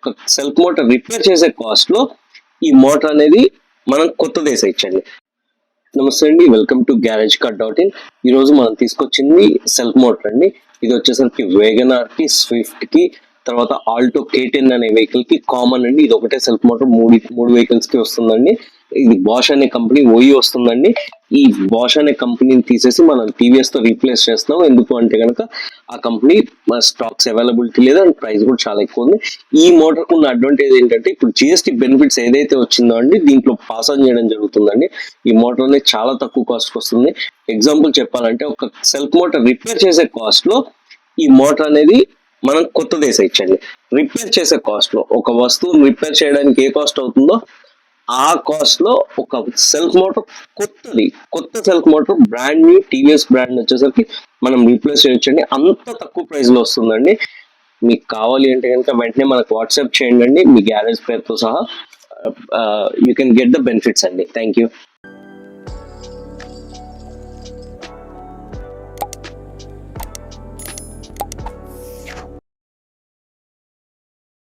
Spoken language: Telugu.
ఒక సెల్ఫ్ మోటార్ రిపేర్ చేసే కాస్ట్ లో ఈ మోటార్ అనేది మనం కొత్తది వేసేయచ్చండి. నమస్తే అండి, welcome to garage car .in. ఈ రోజు మనం తీసుకొచ్చింది సెల్ఫ్ మోటార్ అండి. ఇది వచ్చేసరికి వేగనార్ కి, స్విఫ్ట్ కి, తర్వాత ఆల్టో K10 అనే వెహికల్ కి కామన్ అండి. ఇది ఒకటే సెల్ఫ్ మోటార్ మూడు వెహికల్స్ కి వస్తుందండి. ఇది బాష్ అనే కంపెనీ ఓయి వస్తుందండి. ఈ బాష్ అనే కంపెనీని తీసేసి మనం టీవీఎస్ తో రీప్లేస్ చేస్తున్నాం. ఎందుకు అంటే కనుక ఆ కంపెనీ స్టాక్స్ అవైలబిలిటీ లేదు అండ్ ప్రైస్ కూడా చాలా ఎక్కువ ఉంది. ఈ మోటార్ కు ఉన్న అడ్వాంటేజ్ ఏంటంటే ఇప్పుడు జిఎస్టీ బెనిఫిట్స్ ఏదైతే వచ్చిందో అండి, దీంట్లో పాస్ ఆన్ చేయడం జరుగుతుందండి. ఈ మోటార్ అనేది చాలా తక్కువ కాస్ట్ వస్తుంది. ఎగ్జాంపుల్ చెప్పాలంటే ఒక సెల్ఫ్ మోటార్ రిపేర్ చేసే కాస్ట్ లో ఈ మోటార్ అనేది మనం కొత్తది వేసేయచ్చండి. రిపేర్ చేసే కాస్ట్ లో ఒక వస్తువును రిపేర్ చేయడానికి ఏ కాస్ట్ అవుతుందో ఆ కాస్ట్ లో ఒక సెల్ఫ్ మోటార్ కొత్త self motor brand new TVS brand వచ్చేసరికి మనం రీప్లేస్ చేయొచ్చండి. అంత తక్కువ ప్రైస్ లో వస్తుందండి. మీకు కావాలి అంటే కనుక వెంటనే మనకు వాట్సాప్ చేయండి, మీ గ్యారేజ్ పేరుతో సహా. You can get the benefits అండి. Thank you.